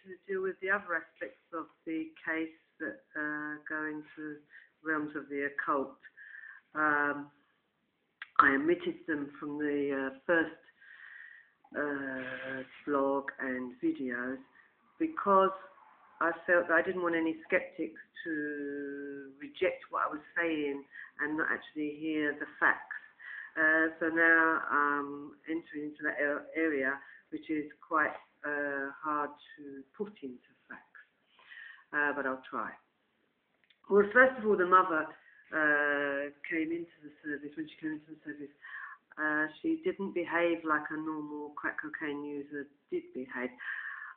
to deal with the other aspects of the case that go into realms of the occult. I omitted them from the first blog and videos because I felt that I didn't want any skeptics to reject what I was saying and not actually hear the facts. So now I'm entering into that area which is quite hard to put into facts, but I'll try. Well, first of all, the mother came into the service. When she came into the service, she didn't behave like a normal crack cocaine user did behave.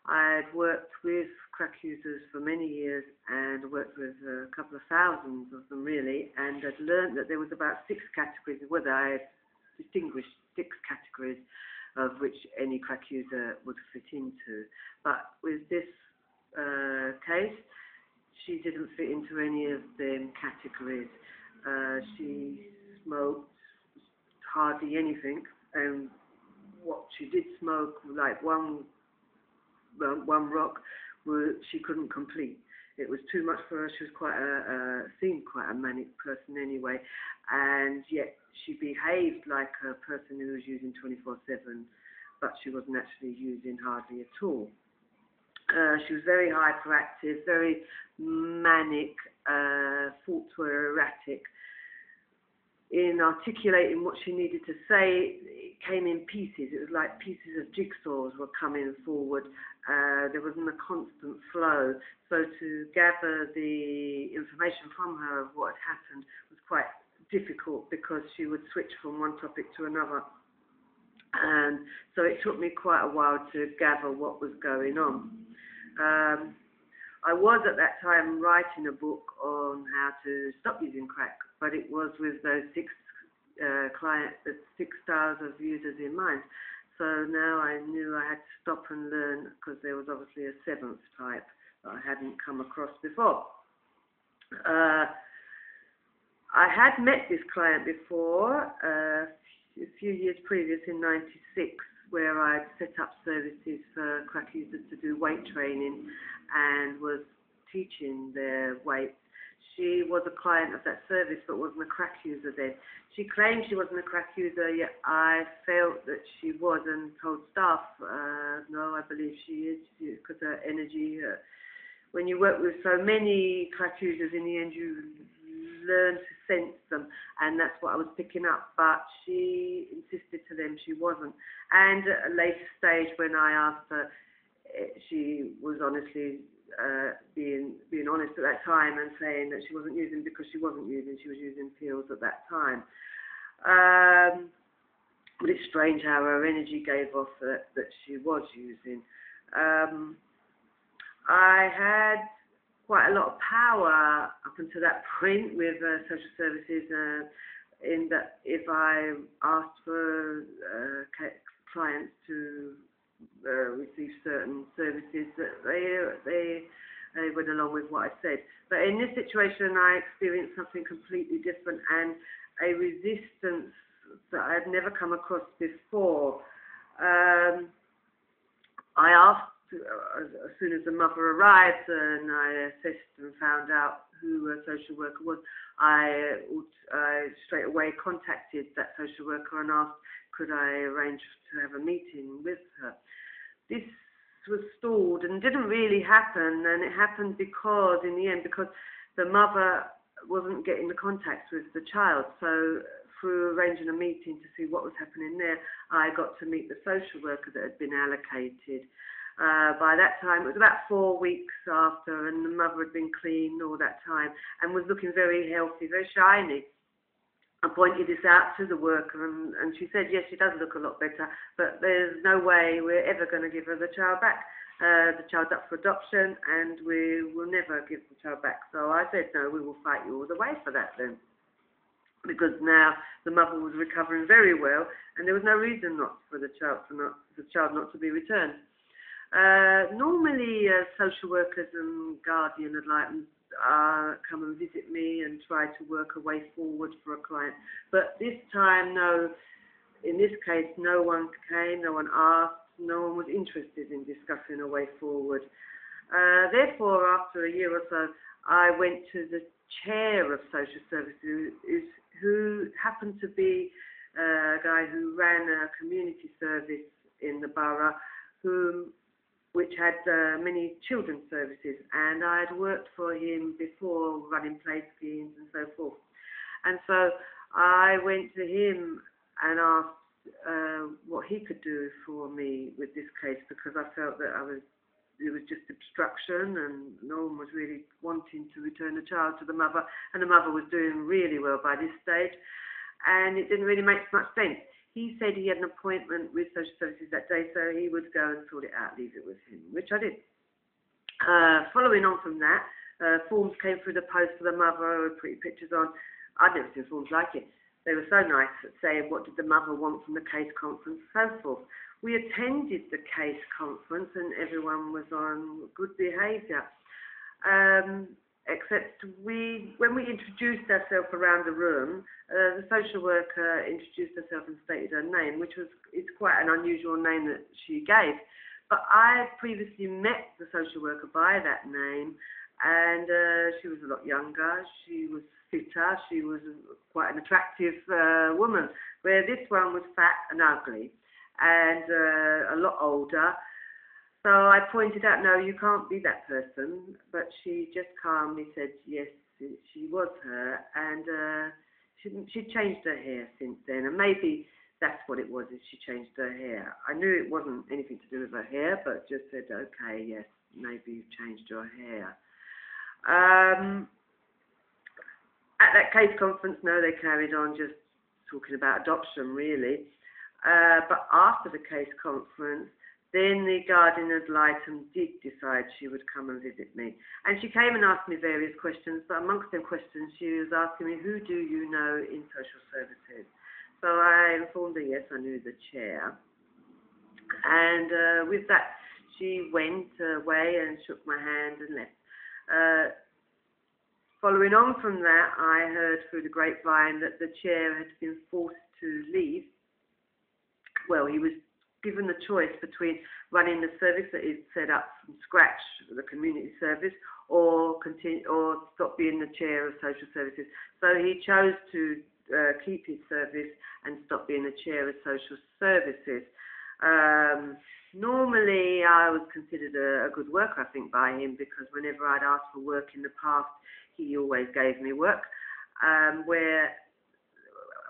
I'd worked with crack users for many years and worked with a couple of thousands of them really, and I'd learned that there was about 6 categories, whether I had distinguished 6 categories of which any crack user would fit into. But with this case, she didn't fit into any of them categories. She smoked hardly anything, and what she did smoke, like one rock, she couldn't complete. It was too much for her. She was seemed quite a manic person anyway, and yet she behaved like a person who was using 24/7, but she wasn't actually using hardly at all. She was very hyperactive, very manic, thoughts were erratic. In articulating what she needed to say, it came in pieces. It was like pieces of jigsaws were coming forward. There wasn't a constant flow. So to gather the information from her of what had happened was quite difficult because she would switch from one topic to another. And so it took me quite a while to gather what was going on. I was at that time writing a book on how to stop using crack, but it was with those 6 styles of users in mind. So now I knew I had to stop and learn, because there was obviously a 7th type that I hadn't come across before. I had met this client before, a few years previous in '96, where I'd set up services for crack users to do weight training and was teaching their weights. She was a client of that service but wasn't a crack user then. She claimed she wasn't a crack user, yet I felt that she was and told staff, no, I believe she is, because her energy, when you work with so many crack users, in the end you learn to sense them, and that's what I was picking up, but she insisted to them she wasn't. And at a later stage, when I asked her, she was honestly being honest at that time and saying that she wasn't using because she wasn't using, she was using pills at that time. But it's strange how her energy gave off that she was using. I had quite a lot of power up until that point with social services, in that if I asked for clients to receive certain services, that they went along with what I said. But in this situation, I experienced something completely different and a resistance that I had never come across before. I asked, as soon as the mother arrived and I assessed and found out who a social worker was, I straight away contacted that social worker and asked, could I arrange to have a meeting with her. This was stalled and didn't really happen, and it happened because, in the end, because the mother wasn't getting the contact with the child. So through arranging a meeting to see what was happening there, I got to meet the social worker that had been allocated. By that time, it was about 4 weeks after, and the mother had been clean all that time and was looking very healthy, very shiny. I pointed this out to the worker, and she said, yes, she does look a lot better, but there's no way we're ever going to give her the child back. The child's up for adoption, and we will never give the child back. So I said, no, we will fight you all the way for that then, because now the mother was recovering very well, and there was no reason not for the child not to be returned. Normally, social workers and guardian ad litem come and visit me and try to work a way forward for a client. But this time, no. In this case, no one came, no one asked, no one was interested in discussing a way forward. Therefore, after a year or so, I went to the chair of social services, who happened to be a guy who ran a community service in the borough, which had many children's services, and I had worked for him before running play schemes and so forth. And so I went to him and asked what he could do for me with this case, because I felt that it was just obstruction and no one was really wanting to return the child to the mother, and the mother was doing really well by this stage, and it didn't really make much sense. He said he had an appointment with social services that day, so he would go and sort it out, leave it with him, which I did. Following on from that, forms came through the post for the mother with pretty pictures on. I'd never seen forms like it. They were so nice at saying what did the mother want from the case conference and so forth. We attended the case conference and everyone was on good behaviour. Except when we introduced ourselves around the room, the social worker introduced herself and stated her name, it's quite an unusual name that she gave. But I had previously met the social worker by that name, and she was a lot younger, she was fitter, she was quite an attractive woman, where this one was fat and ugly and a lot older. So I pointed out, no, you can't be that person, but she just calmly said yes, she was her, and she changed her hair since then, and maybe that's what it was, is she changed her hair. I knew it wasn't anything to do with her hair, but just said, okay, yes, maybe you've changed your hair. At that case conference, no, they carried on just talking about adoption, really. But after the case conference, then the guardian ad litem did decide she would come and visit me. And she came and asked me various questions, but amongst them questions, she was asking me, who do you know in social services? So I informed her, yes, I knew the chair. And with that, she went away and shook my hand and left. Following on from that, I heard through the grapevine that the chair had been forced to leave. Well, he was given the choice between running the service that he'd set up from scratch, the community service, or stop being the chair of social services. So he chose to keep his service and stop being the chair of social services. Normally, I was considered a good worker, I think, by him, because whenever I'd asked for work in the past, he always gave me work.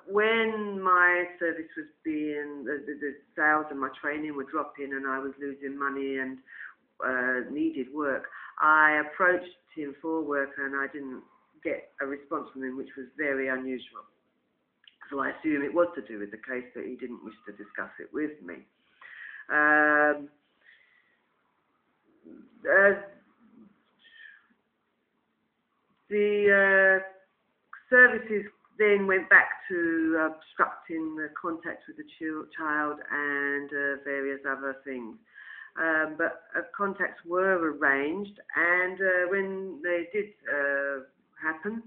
When my service was being, the sales and my training were dropping and I was losing money and needed work, I approached him for work and I didn't get a response from him, which was very unusual. So I assume it was to do with the case that he didn't wish to discuss it with me. The services then went back to obstructing the contact with the child and various other things. But contacts were arranged, and when they did happen,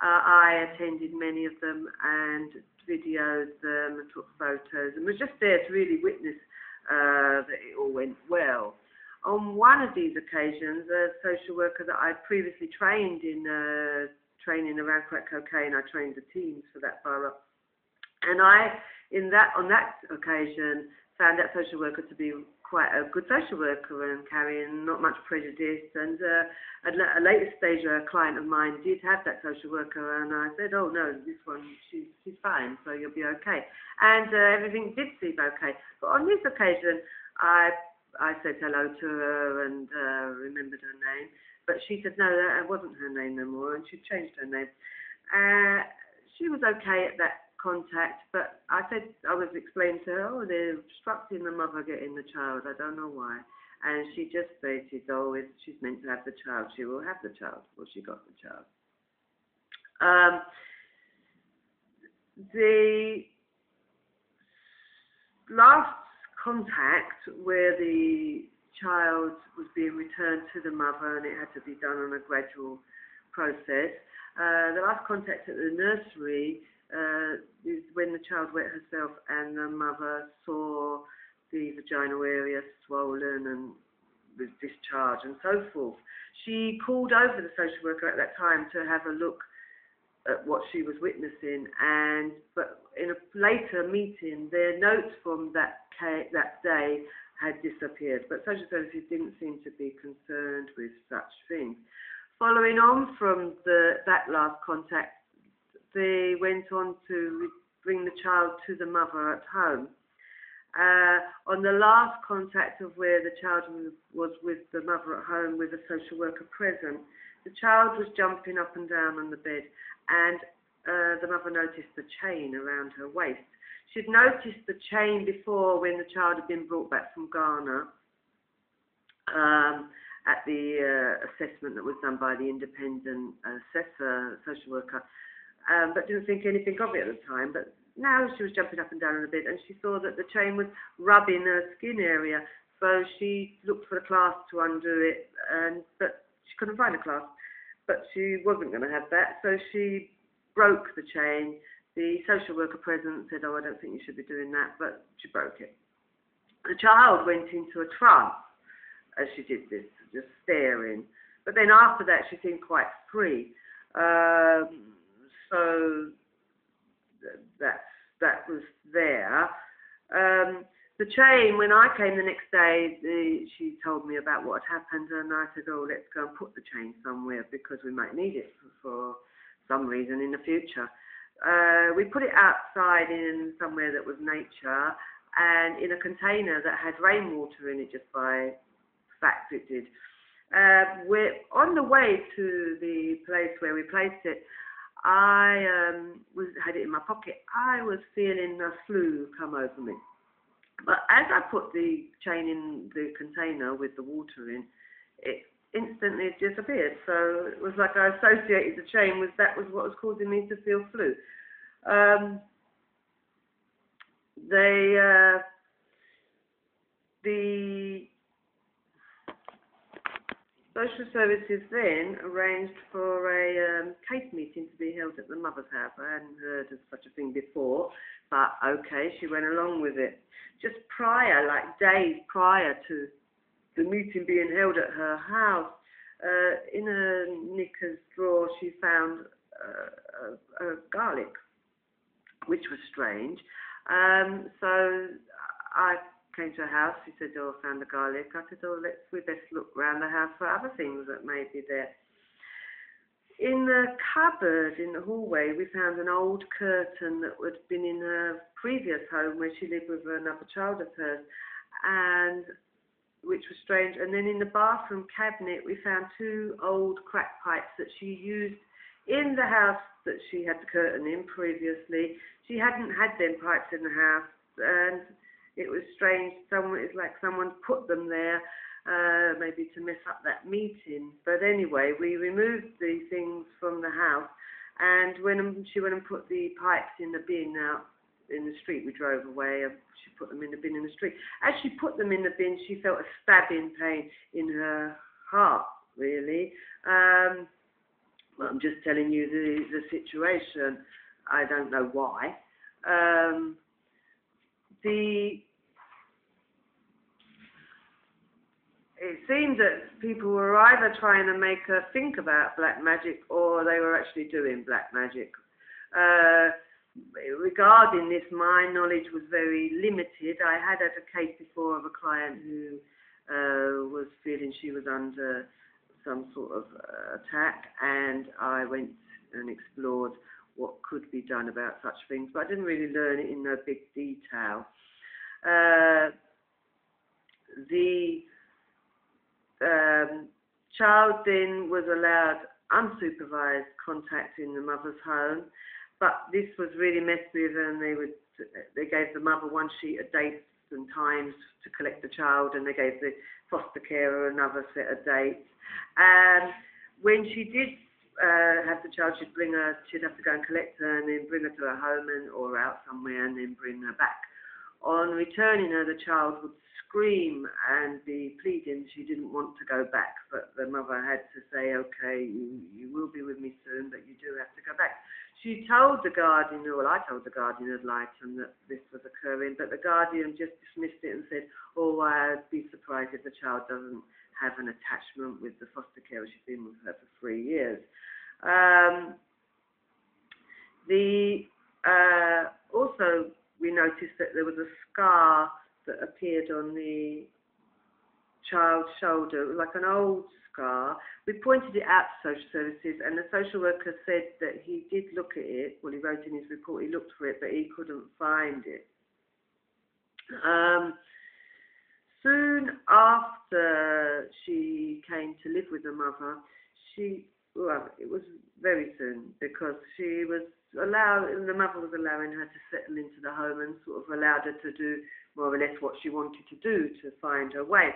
I attended many of them and videoed them and took photos and was just there to really witness that it all went well. On one of these occasions, a social worker that I previously trained in training around crack cocaine, I trained the teams for that borough, and on that occasion, found that social worker to be quite a good social worker and carrying not much prejudice. And at a later stage, a client of mine did have that social worker, and I said, oh no, this one, she's fine, so you'll be okay. And everything did seem okay. But on this occasion, I said hello to her and remembered her name, but she said no, that wasn't her name no more, and she'd changed her name. She was okay at that contact, but I was explaining to her, oh, they're obstructing the mother getting the child, I don't know why. And she just stated, oh, she's meant to have the child, she will have the child. Well, she got the child. The last contact where the child was being returned to the mother and it had to be done on a gradual process, the last contact at the nursery is when the child wet herself and the mother saw the vaginal area swollen and was discharged and so forth. She called over the social worker at that time to have a look at what she was witnessing, but in a later meeting, their notes from that day had disappeared, but social services didn't seem to be concerned with such things. Following on from that last contact, they went on to bring the child to the mother at home. On the last contact of where the child was with the mother at home with a social worker present, the child was jumping up and down on the bed, and the mother noticed the chain around her waist. She'd noticed the chain before when the child had been brought back from Ghana at the assessment that was done by the independent assessor, social worker, but didn't think anything of it at the time. But now she was jumping up and down on the bed, and she saw that the chain was rubbing her skin area. So she looked for the clasp to undo it, but she couldn't find the clasp. But she wasn't going to have that, so she broke the chain. The social worker present said, "Oh, I don't think you should be doing that," but she broke it. The child went into a trance as she did this, just staring. But then after that, she seemed quite free. So that was there. The chain, when I came the next day, she told me about what had happened, and I said, "Oh, let's go and put the chain somewhere because we might need it for some reason in the future." We put it outside in somewhere that was nature and in a container that had rainwater in it, just by fact it did. We're on the way to the place where we placed it. I had it in my pocket. I was feeling a flu come over me. But as I put the chain in the container with the water in, it instantly disappeared. So it was like I associated the chain with that was what was causing me to feel flu. The social services then arranged for a case meeting to be held at the mother's house. I hadn't heard of such a thing before, but okay, she went along with it. Just prior, like days prior to the meeting being held at her house, in a knickers drawer she found a garlic, which was strange. So I came to her house. She said, "Oh, I found the garlic." I said, "Oh, we best look around the house for other things that may be there." In the cupboard in the hallway, we found an old curtain that had been in her previous home where she lived with another child of hers, and which was strange. And then in the bathroom cabinet, we found 2 old crack pipes that she used in the house that she had the curtain in previously. She hadn't had them pipes in the house, and it was strange. It's like someone put them there, maybe to mess up that meeting. But anyway, we removed the things from the house, and when she went and put the pipes in the bin out in the street, we drove away, and she put them in the bin in the street. As she put them in the bin, she felt a stabbing pain in her heart, really. Well, I'm just telling you the situation. I don't know why. It seemed that people were either trying to make her think about black magic, or they were actually doing black magic. Regarding this, my knowledge was very limited. I had a case before of a client who was feeling she was under some sort of attack, and I went and explored what could be done about such things, but I didn't really learn it in no big detail. The child then was allowed unsupervised contact in the mother's home, but this was really messed with, and they gave the mother one sheet of dates and times to collect the child, and they gave the foster carer another set of dates. And when she did have the child, she'd have to go and collect her, and then bring her to her home or out somewhere, and then bring her back. On returning her, the child would scream and be pleading she didn't want to go back, but the mother had to say, "Okay, you will be with me soon, but you do have to go back." She told the guardian, well, I told the guardian ad litem that this was occurring, but the guardian just dismissed it and said, "Oh, I'd be surprised if the child doesn't have an attachment with the foster carer. She's been with her for 3 years. Also, we noticed that there was a scar that appeared on the child's shoulder. It was like an old scar. We pointed it out to social services, and the social worker said that he did look at it. Well, he wrote in his report, he looked for it, but he couldn't find it. Soon after she came to live with her mother, it was very soon, because the mother was allowing her to settle into the home and sort of allowed her to do more or less what she wanted to do to find her way.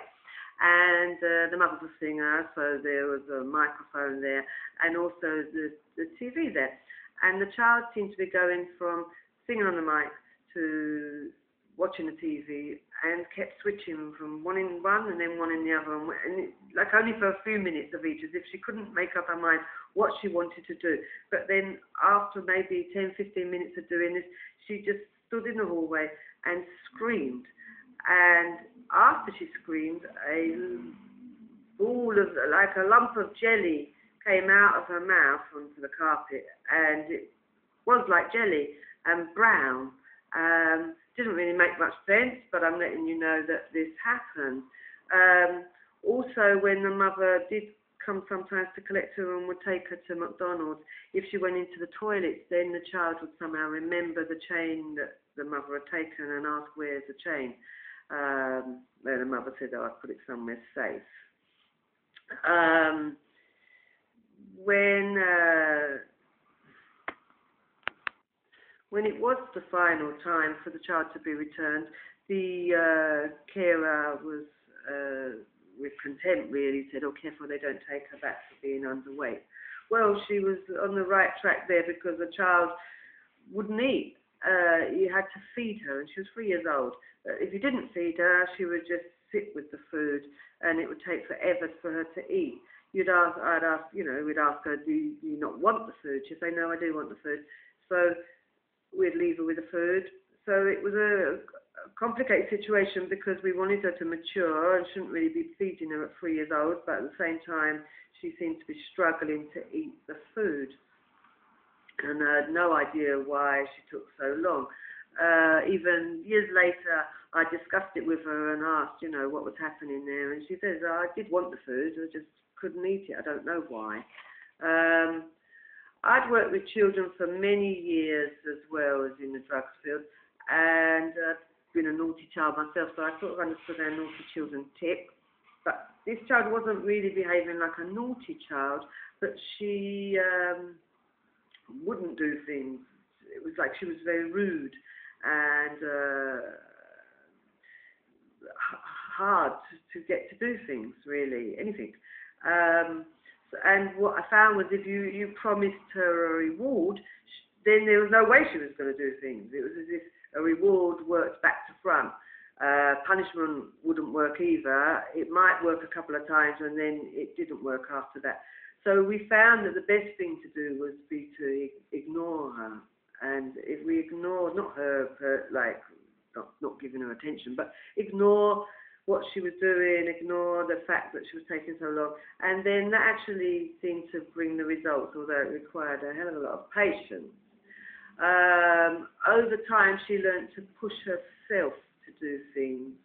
And the mother was a singer, so there was a microphone there, and also the TV there. And the child seemed to be going from singing on the mic to watching the TV, and kept switching from one in one and then one in the other, and like only for a few minutes of each, as if she couldn't make up her mind what she wanted to do. But then after maybe 10-15 minutes of doing this, she just stood in the hallway and screamed. And after she screamed, a ball of, like a lump of jelly came out of her mouth onto the carpet, and it was like jelly and brown. Didn't really make much sense, but I'm letting you know that this happened. Also, when the mother did come sometimes to collect her and would take her to McDonald's, if she went into the toilets, then the child would somehow remember the chain that the mother had taken and ask, where's the chain? Then the mother said, oh, I put it somewhere safe. When it was the final time for the child to be returned, the carer was, with contempt really, said, oh, careful they don't take her back for being underweight. Well, she was on the right track there, because the child wouldn't eat. You had to feed her, and she was 3 years old. If you didn't feed her, she would just sit with the food, and it would take forever for her to eat. We'd ask her, do you not want the food? She'd say, no, I do want the food. So we'd leave her with the food. So it was a complicated situation, because we wanted her to mature and shouldn't really be feeding her at 3 years old, but at the same time she seemed to be struggling to eat the food, and I had no idea why she took so long. Even years later, I discussed it with her and asked, what was happening there, and she says, I did want the food, I just couldn't eat it, I don't know why. I'd worked with children for many years as well as in the drugs field, and I've been a naughty child myself, so I sort of understood how naughty children tick. But this child wasn't really behaving like a naughty child, but she wouldn't do things. It was like she was very rude and hard to get to do things, really, anything. And what I found was, if you promised her a reward, then there was no way she was going to do things. It was as if a reward worked back to front. Punishment wouldn't work either. It might work a couple of times, and then it didn't work after that. So we found that the best thing to do was to ignore her. And if we ignore, not her like, not giving her attention, but ignore what she was doing, ignore the fact that she was taking so long, and then that actually seemed to bring the results, although it required a hell of a lot of patience. Over time, she learned to push herself to do things.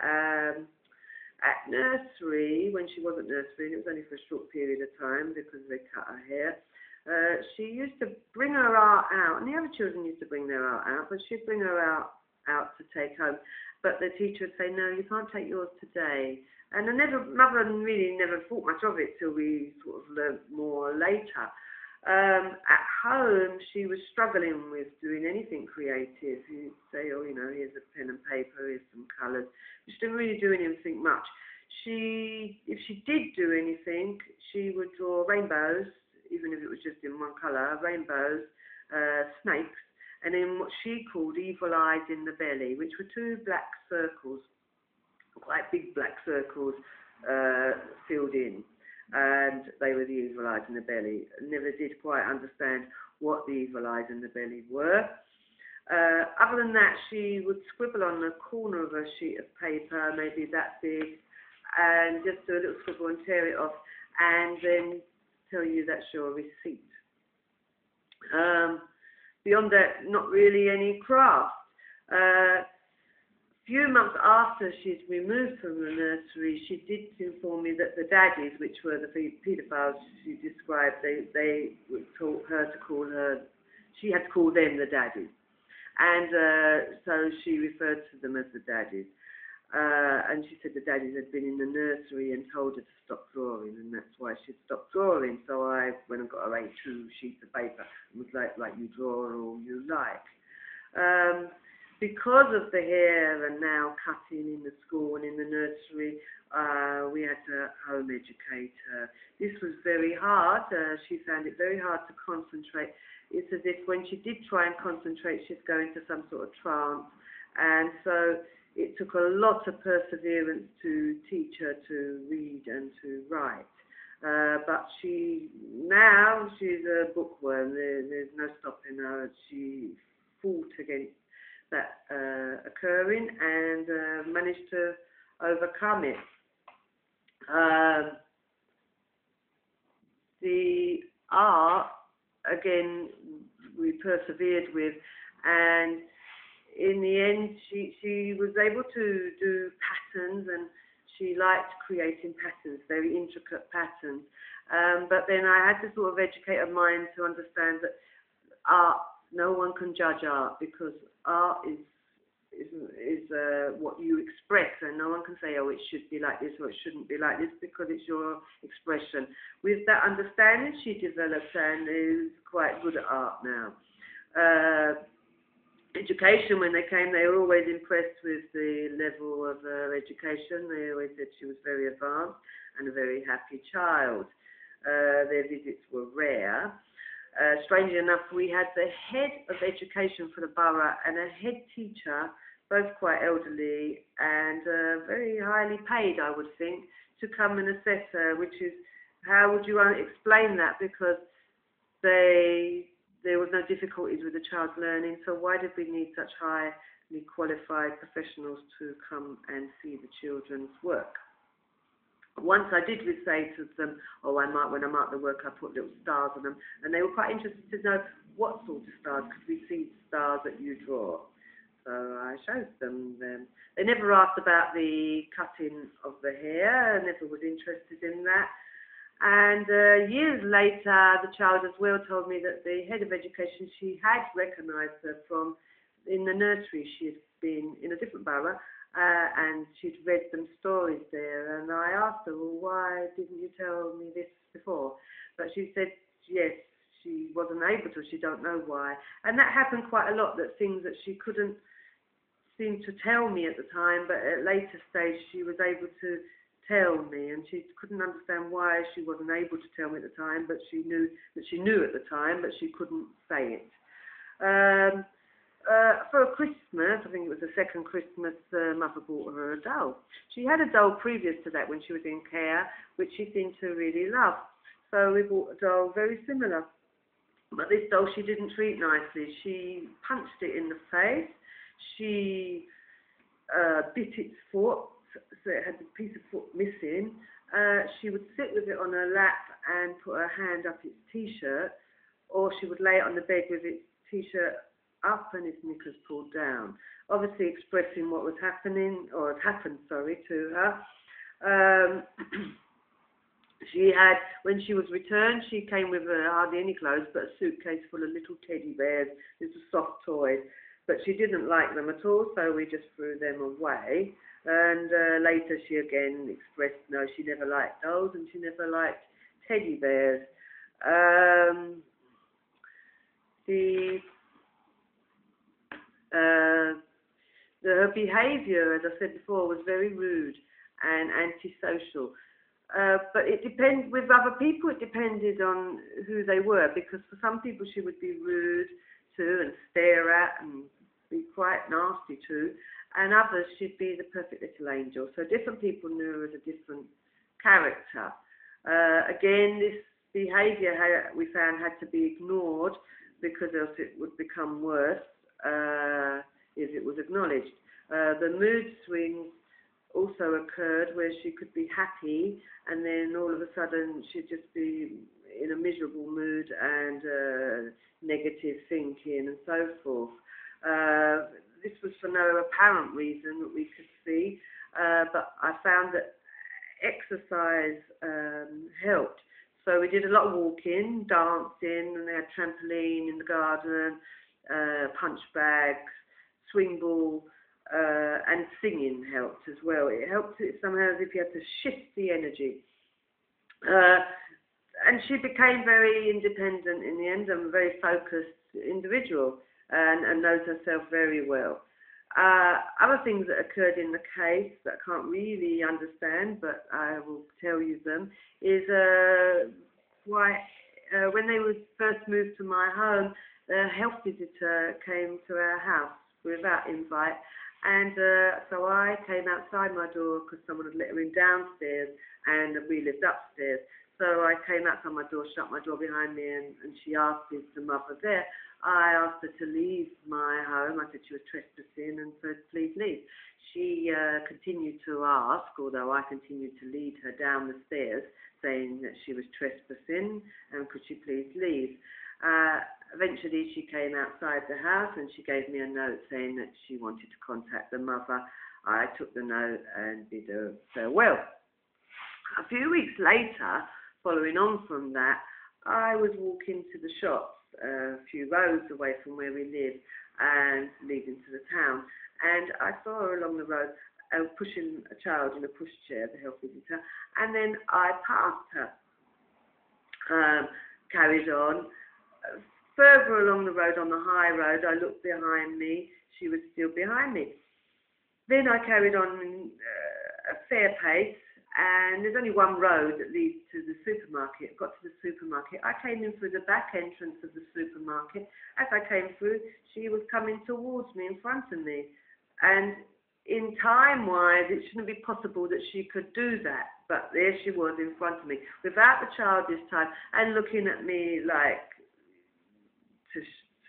At nursery, when she wasn't nursery, and it was only for a short period of time because they cut her hair, she used to bring her art out, and the other children used to bring their art out, but she'd bring her out to take home. But the teacher would say, no, you can't take yours today. And mother really never thought much of it till we sort of learnt more later. At home, she was struggling with doing anything creative. You'd say, oh, here's a pen and paper, here's some colours. She didn't really do anything much. If she did do anything, she would draw rainbows, even if it was just in one colour, rainbows, snakes, and then what she called evil eyes in the belly, which were two black circles, quite big black circles, filled in. And they were the evil eyes in the belly. Never did quite understand what the evil eyes in the belly were. Other than that, she would scribble on the corner of a sheet of paper, maybe that big, and just do a little scribble and tear it off, and then tell you that's your receipt. Beyond that, not really any craft. A few months after she'd removed from the nursery, she did inform me that the daddies, which were the paedophiles she described, they taught her to call her, she had to call them the daddies. And so she referred to them as the daddies. And she said the daddies had been in the nursery and told her to stop drawing, and that's why she'd stopped drawing. So I went and got her 2 sheets of paper and was like you draw all you like. Because of the hair and now cutting in the school and in the nursery, we had to home educate her. This was very hard. She found it very hard to concentrate. It's as if when she did try and concentrate, she'd go into some sort of trance. And so it took a lot of perseverance to teach her to read and to write. But now she's a bookworm. There's no stopping her. She fought against that occurring and managed to overcome it. The art, again, we persevered with, and in the end she was able to do patterns, and she liked creating patterns, very intricate patterns. But then I had to sort of educate her mind to understand that art, no one can judge art, because art is what you express, and no one can say, oh, it should be like this or it shouldn't be like this, because it's your expression. With that understanding, she developed and is quite good at art now. Education, when they came, they were always impressed with the level of her education. They always said she was very advanced and a very happy child. Their visits were rare. Strangely enough, we had the head of education for the borough and a head teacher, both quite elderly and very highly paid, I would think, to come and assess her, which is, how would you explain that? Because there was no difficulties with the child's learning, so why did we need such highly qualified professionals to come and see the children's work? Once I did say to them, oh, when I mark the work, I put little stars on them, and they were quite interested to know what sort of stars, because we see stars that you draw. So I showed them. They never asked about the cutting of the hair. I never was interested in that. And years later, the child as well told me that the head of education, she had recognised her from, in the nursery, she had been in a different borough, and she'd read some stories there. And I asked her, well, why didn't you tell me this before? But she said, yes, she wasn't able to, she don't know why. And that happened quite a lot, that things that she couldn't seem to tell me at the time, but at a later stage she was able to tell me, and she couldn't understand why she wasn't able to tell me at the time, but she knew that she knew at the time, but she couldn't say it. For a Christmas, I think it was the second Christmas, Mother bought her a doll. She had a doll previous to that when she was in care, which she seemed to really love. So we bought a doll very similar. But this doll she didn't treat nicely. She punched it in the face. She bit its foot, so it had a piece of foot missing. She would sit with it on her lap and put her hand up its T-shirt, or she would lay it on the bed with its T-shirt up and its knickers pulled down, obviously expressing what was happening, or had happened, sorry, to her. She had, when she was returned, she came with hardly any clothes, but a suitcase full of little teddy bears, little soft toys. But she didn't like them at all, so we just threw them away. And later she again expressed, no, she never liked dolls and she never liked teddy bears. Her behaviour, as I said before, was very rude and antisocial. But it depends, with other people it depended on who they were, because for some people she would be rude to and stare at and be quite nasty to, and others she'd be the perfect little angel. So different people knew her as a different character. Again, this behaviour we found had to be ignored, because else it would become worse if it was acknowledged. The mood swings also occurred where she could be happy and then all of a sudden she'd just be in a miserable mood and negative thinking and so forth. This was for no apparent reason that we could see, but I found that exercise helped. So we did a lot of walking, dancing, and they had trampoline in the garden, punch bags, swing ball, and singing helped as well. It helped it somehow as if you had to shift the energy. And she became very independent in the end and a very focused individual and knows herself very well. Other things that occurred in the case that I can't really understand, but I will tell you them, is when they were first moved to my home, the health visitor came to our house without invite, and so I came outside my door because someone had let her in downstairs and we lived upstairs. So I came outside my door, shut my door behind me, and she asked, is the mother there? I asked her to leave my home. I said she was trespassing and said, please leave. She continued to ask, although I continued to lead her down the stairs, saying that she was trespassing and could she please leave. Eventually she came outside the house and she gave me a note saying that she wanted to contact the mother. I took the note and bid her farewell. A few weeks later, following on from that, I was walking to the shops a few roads away from where we live and leading to the town, and I saw her along the road pushing a child in a pushchair, the health visitor, and then I passed her, carried on. Further along the road, on the high road, I looked behind me. She was still behind me. Then I carried on a fair pace, and there's only one road that leads to the supermarket. Got to the supermarket. I came in through the back entrance of the supermarket. As I came through, she was coming towards me in front of me. And in time-wise, it shouldn't be possible that she could do that. But there she was in front of me, without the child this time, and looking at me like to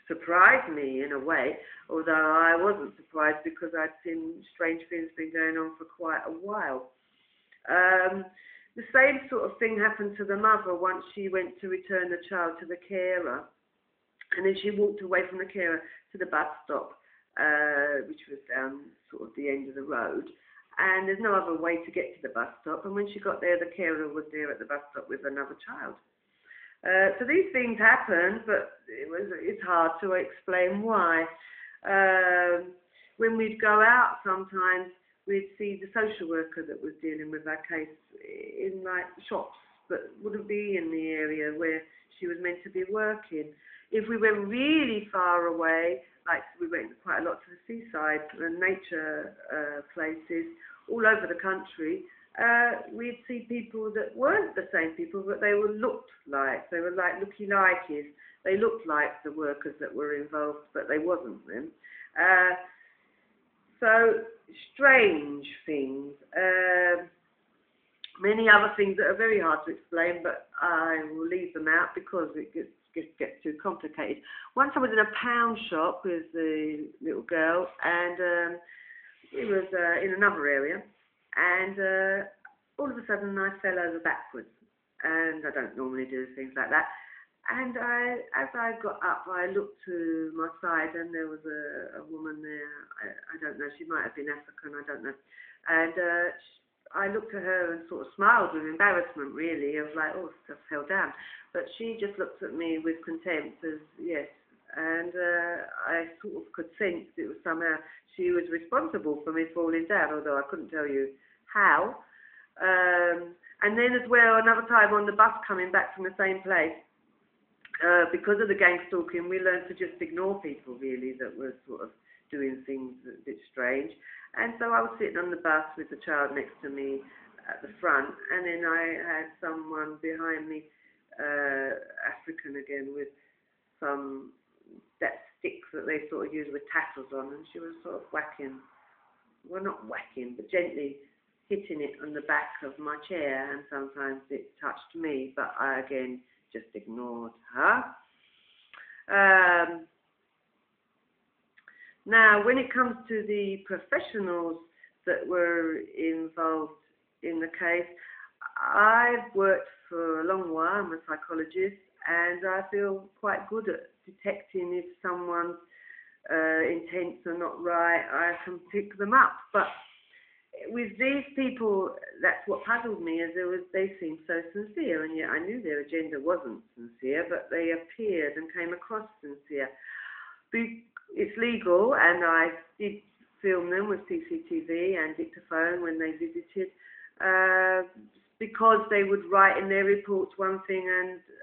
surprise me in a way, although I wasn't surprised because I'd seen strange things been going on for quite a while. The same sort of thing happened to the mother once she went to return the child to the carer, and then she walked away from the carer to the bus stop, which was down sort of the end of the road, and there's no other way to get to the bus stop, and when she got there, the carer was there at the bus stop with another child. So these things happen, but it's hard to explain why. When we'd go out sometimes, we'd see the social worker that was dealing with our case in like shops that wouldn't be in the area where she was meant to be working. If we went really far away, like we went quite a lot to the seaside and nature places all over the country, we'd see people that weren't the same people, but they were looked like. They were like looky-likeys. They looked like the workers that were involved, but they wasn't them. So, strange things. Many other things that are very hard to explain, but I will leave them out because it gets too complicated. Once I was in a pound shop with the little girl, and it was in another area, and all of a sudden I fell over backwards, and I don't normally do things like that. And as I got up, I looked to my side, and there was a woman there. I don't know, she might have been African, I don't know. And I looked at her and sort of smiled with embarrassment, really, of like, oh, stuff fell down. But she just looked at me with contempt as, yes. And I sort of could sense it was somehow she was responsible for me falling down, although I couldn't tell you how. And then as well, another time on the bus coming back from the same place, because of the gang stalking, we learned to just ignore people, really, that were sort of doing things a bit strange. And so I was sitting on the bus with the child next to me at the front, and then I had someone behind me, African again, with that sticks that they sort of use with tassels on, and she was sort of whacking, well, not whacking, but gently hitting it on the back of my chair, and sometimes it touched me, but I, again, just ignored her. Now, when it comes to the professionals that were involved in the case. I've worked for a long while, I'm a psychologist, and I feel quite good at detecting if someone's intents are not right. I can pick them up. But with these people, that's what puzzled me, is they seemed so sincere, and yet I knew their agenda wasn't sincere, but they appeared and came across sincere. It's legal, and I did film them with CCTV and dictaphone when they visited, because they would write in their reports one thing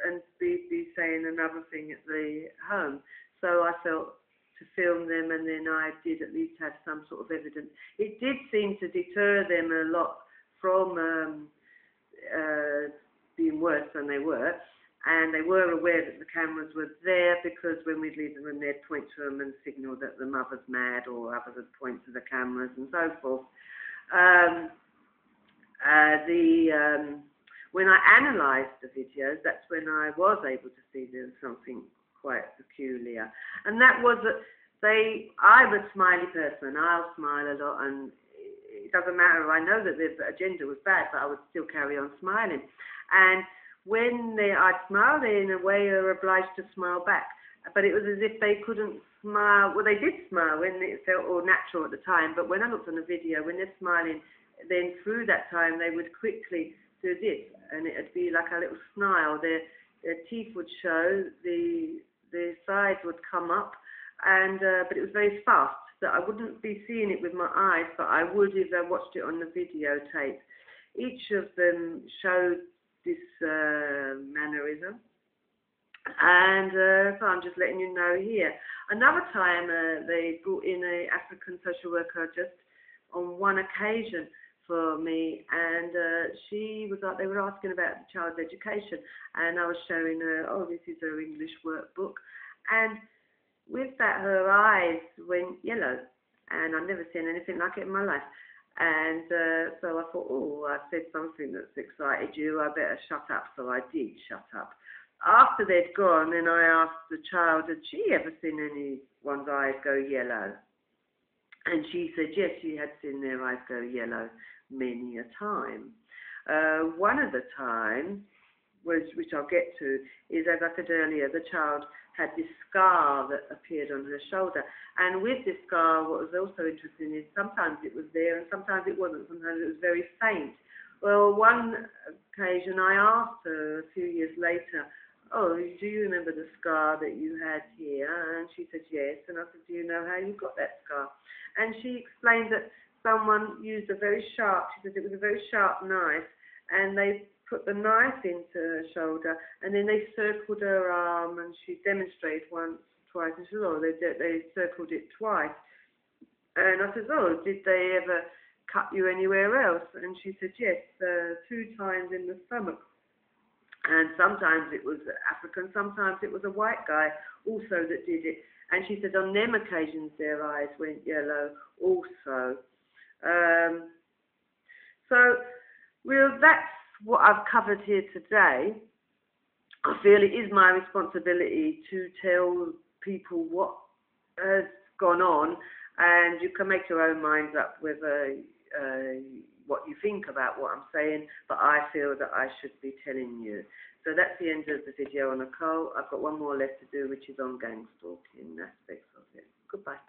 and be saying another thing at the home. So I felt to film them, and then I did at least have some sort of evidence. It did seem to deter them a lot from being worse than they were, and they were aware that the cameras were there, because when we'd leave the room, they'd point to them and signal that the mother's mad, or others would point to the cameras and so forth. When I analysed the videos, that's when I was able to see there was something quite peculiar, and that was that I'm a smiley person. I'll smile a lot, and it doesn't matter. I know that the agenda was bad, but I would still carry on smiling. And when I'd smile, they in a way are obliged to smile back. But it was as if they couldn't smile. Well, they did smile when it felt all natural at the time, but when I looked on the video, when they're smiling, then through that time they would quickly do this, and it'd be like a little smile. Their teeth would show, the sides would come up, and but it was very fast, that I wouldn't be seeing it with my eyes, but I would if I watched it on the videotape. Each of them showed this mannerism, and so I'm just letting you know here. Another time they brought in an African social worker just on one occasion for me, and she was like, they were asking about the child's education, and I was showing her, oh, this is her English workbook, and with that her eyes went yellow, and I've never seen anything like it in my life. And so I thought, oh, I said something that's excited you, I better shut up. So I did shut up. After they'd gone, then I asked the child, had she ever seen anyone's eyes go yellow? And she said, yes, she had seen their eyes go yellow many a time. One of the times, which I'll get to, is, as I said earlier, the child had this scar that appeared on her shoulder. And with this scar, what was also interesting is sometimes it was there and sometimes it wasn't. Sometimes it was very faint. Well, one occasion I asked her a few years later, oh, do you remember the scar that you had here? And she said, yes. And I said, do you know how you got that scar? And she explained that someone used a very sharp, she said it was a very sharp knife, and they put the knife into her shoulder, and then they circled her arm, and she demonstrated once, twice, and she said, oh, they circled it twice. And I said, oh, did they ever cut you anywhere else? And she said, yes, 2 times in the stomach. And sometimes it was African, sometimes it was a white guy also that did it. And she said on them occasions their eyes went yellow also. Well, that's what I've covered here today. I feel it is my responsibility to tell people what has gone on, and you can make your own minds up whether what you think about what I'm saying, but I feel that I should be telling you. So that's the end of the video on occult. I've got one more left to do, which is on gang stalking aspects of it. Goodbye.